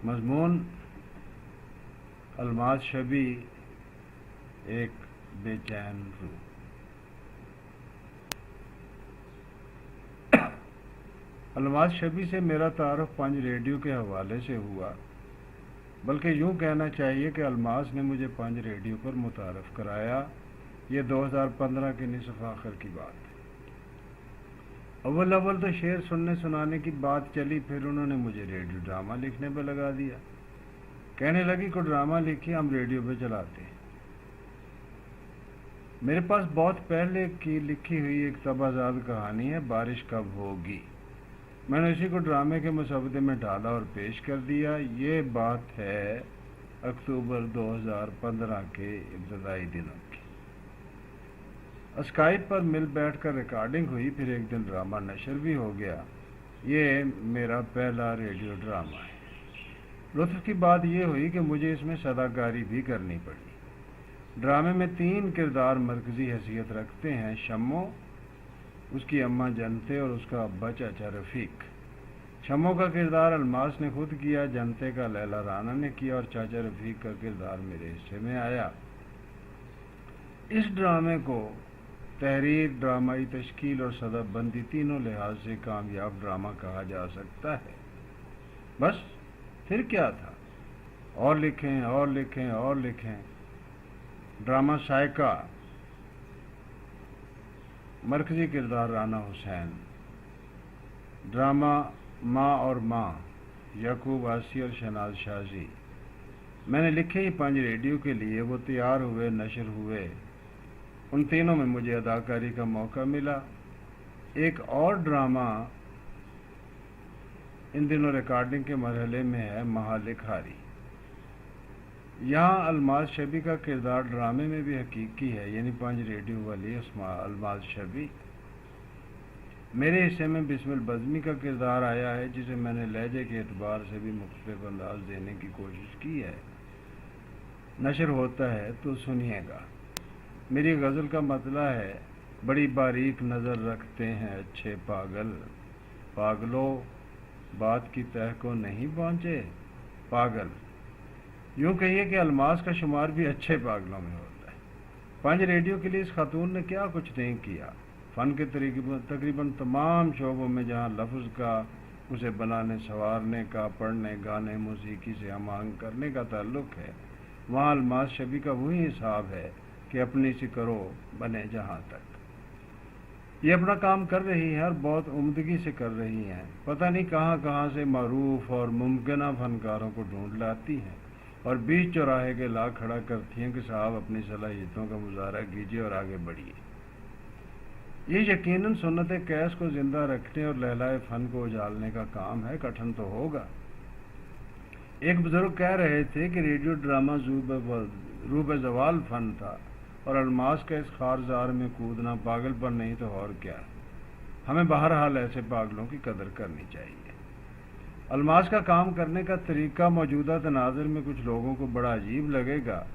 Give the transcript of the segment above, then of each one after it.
मजमून अलमास शबी एक बेचैन रूह। अलमास शबी से मेरा तारुफ पंज रेडियो के हवाले से हुआ, बल्कि यूं कहना चाहिए कि अलमास ने मुझे पंज रेडियो पर मुतारफ कराया। ये 2015 के निसफ आखिर की बात है। अव्वल तो शेर सुनने सुनाने की बात चली, फिर उन्होंने मुझे रेडियो ड्रामा लिखने पर लगा दिया। कहने लगी कोई ड्रामा लिखिए, हम रेडियो पे चलाते हैं। मेरे पास बहुत पहले की लिखी हुई एक तबाजाद कहानी है, बारिश कब होगी। मैंने इसी को ड्रामे के मुसवदे में डाला और पेश कर दिया। ये बात है अक्टूबर 2015 के इब्तदाई दिनों की। स्काइप पर मिल बैठकर रिकॉर्डिंग हुई, फिर एक दिन ड्रामा नशर भी हो गया। ये मेरा पहला रेडियो ड्रामा है। लुत्फ की बात यह हुई कि मुझे इसमें सदाकारी भी करनी पड़ी। ड्रामे में 3 किरदार मरकजी हैसियत रखते हैं, शम्मो, उसकी अम्मा जनते और उसका अब्बा चाचा रफीक। शम्मो का किरदार अलमास ने खुद किया, जनते का लैला राना ने किया और चाचा रफीक का किरदार मेरे हिस्से में आया। इस ड्रामे को तहरीर, ड्रामाई तश्कील और सदाबंदी तीनों लिहाज से कामयाब ड्रामा कहा जा सकता है। बस फिर क्या था, और लिखें और लिखें और लिखें। ड्रामा साइका, मरकजी किरदार राना हुसैन। ड्रामा माँ और माँ, याकूब आसी और शहनाज शाजी। मैंने लिखे ही 5 रेडियो के लिए, वो तैयार हुए, नशर हुए। उन तीनों में मुझे अदाकारी का मौका मिला। एक और ड्रामा इन दिनों रिकॉर्डिंग के मरहले में है, महालिखारी। यहाँ अलमास शबी का किरदार ड्रामे में भी हकीकी है, यानी 5 रेडियो वाली अलमास शबी। मेरे हिस्से में बिस्मिल बज़मी का किरदार आया है, जिसे मैंने लहजे के एतबार से भी मुख्तलिफ अंदाज देने की कोशिश की है। नशर होता है तो सुनिएगा। मेरी गज़ल का मतला है, बड़ी बारीक नज़र रखते हैं अच्छे पागल, पागलों बात की तह को नहीं पहुँचे पागल। यूँ कहिए कि अलमास का शुमार भी अच्छे पागलों में होता है। 5 रेडियो के लिए इस खातून ने क्या कुछ नहीं किया। फ़न के तकरीबन तमाम शोबों में जहाँ लफ्ज़ का, उसे बनाने संवारने का, पढ़ने, गाने, मौसीकी से हम आहंग करने का ताल्लुक़ है, वहाँ अलमास शबी का वही हिसाब है कि अपनी सी करो बने जहाँ तक। ये अपना काम कर रही है और बहुत उम्दगी से कर रही हैं। पता नहीं कहाँ कहाँ से मारूफ और मुमकिना फनकारों को ढूंढ लाती हैं और बीच चौराहे के ला खड़ा करती हैं कि साहब अपनी सलाहियतों का मुजाहरा कीजिए और आगे बढ़िए। ये यकीनन सुन्नत कैस को जिंदा रखने और लहलाए फन को उजालने का काम है। कठिन तो होगा। एक बुजुर्ग कह रहे थे कि रेडियो ड्रामा रूब जवाल फन था और अलमास का इस खारजार में कूदना पागलपन नहीं तो और क्या। हमें बहरहाल ऐसे पागलों की कदर करनी चाहिए। अलमास का काम करने का तरीका मौजूदा तनाज़ुर में कुछ लोगों को बड़ा अजीब लगेगा।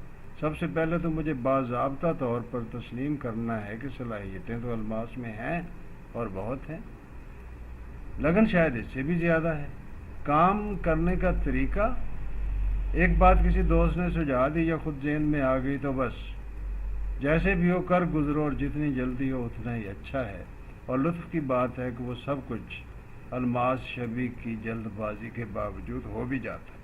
सबसे पहले तो मुझे बाज़ाब्ता तौर पर तस्लीम करना है कि सलाहियतें तो अलमास में हैं और बहुत हैं, लगन शायद इससे भी ज़्यादा है। काम करने का तरीका, एक बात किसी दोस्त ने सुझा दी या खुद ज़हन में आ गई तो बस जैसे भी हो कर गुजरो और जितनी जल्दी हो उतना ही अच्छा है। और लुत्फ़ की बात है कि वो सब कुछ अलमास शबी की जल्दबाजी के बावजूद हो भी जाता है।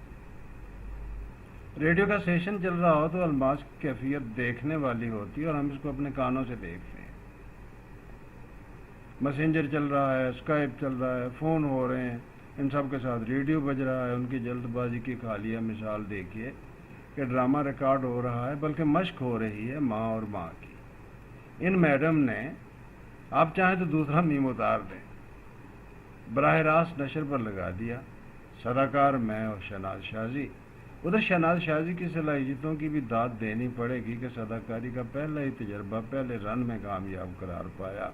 रेडियो का सेशन चल रहा हो तो अलमास की कैफियत देखने वाली होती है और हम इसको अपने कानों से देखते हैं। मैसेंजर चल रहा है, स्काइप चल रहा है, फ़ोन हो रहे हैं, इन सब के साथ रेडियो बज रहा है। उनकी जल्दबाजी की खालिया मिसाल देखिए कि ड्रामा रिकॉर्ड हो रहा है, बल्कि मश्क हो रही है माँ और माँ की। इन मैडम ने, आप चाहें तो दूसरा मीम उतार दें, बराह रास्त नशर पर लगा दिया। सदाकार मैं और शहनाज शाजी। उधर शहनाज शाजी की सलाहियतों की भी दाद देनी पड़ेगी कि सदाकारी का पहला ही तजर्बा पहले रन में कामयाब करार पाया।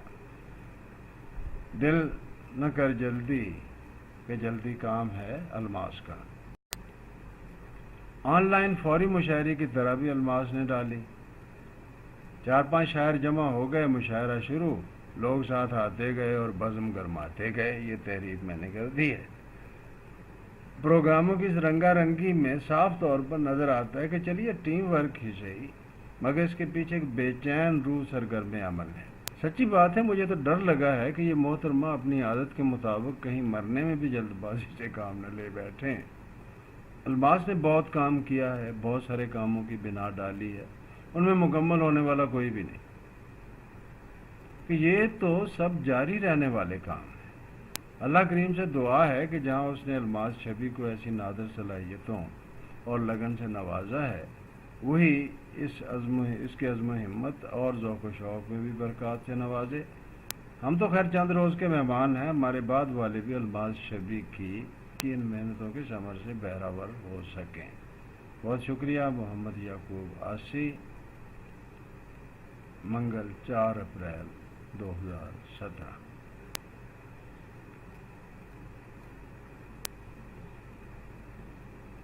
दिल न कर जल्दी कि जल्दी काम है अलमास का। ऑनलाइन फौरी मुशायरे की तरह भी अलमास ने डाली। 4-5 शायर जमा हो गए, मुशायरा शुरू, लोग साथ आते गए और बज़म गरमाते गए। ये तहरीर मैंने कर दी है। प्रोग्रामों की इस रंगा रंगी में साफ तौर पर नजर आता है कि चलिए टीम वर्क ही सही, मगर इसके पीछे एक बेचैन रूह सरगर्म अमल है। सच्ची बात है, मुझे तो डर लगा है कि ये मोहतरमा अपनी आदत के मुताबिक कहीं मरने में भी जल्दबाजी से काम न ले बैठें। अल्मास ने बहुत काम किया है, बहुत सारे कामों की बिना डाली है, उनमें मुकम्मल होने वाला कोई भी नहीं, कि ये तो सब जारी रहने वाले काम हैं। अल्लाह करीम से दुआ है कि जहाँ उसने अल्मास शबी को ऐसी नादर सलाहियतों और लगन से नवाजा है, वही इसके अज़्म हिम्मत और ज़ौक़ व शौक़ में भी बरक़ात से नवाजे। हम तो खैर चंद रोज़ के मेहमान हैं, हमारे बाद वाले भी अल्मास शबी की इन मेहनतों के समर से बहरावर हो सकें। बहुत शुक्रिया। मोहम्मद याकूब आसी, मंगल 4 अप्रैल 2017।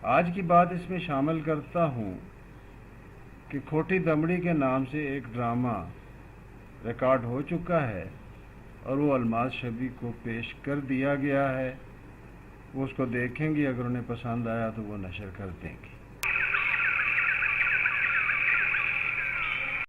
आज की बात इसमें शामिल करता हूँ कि खोटी दमड़ी के नाम से एक ड्रामा रिकॉर्ड हो चुका है और वो अल्मास शबी को पेश कर दिया गया है। वो उसको देखेंगी, अगर उन्हें पसंद आया तो वो नशर कर देंगी।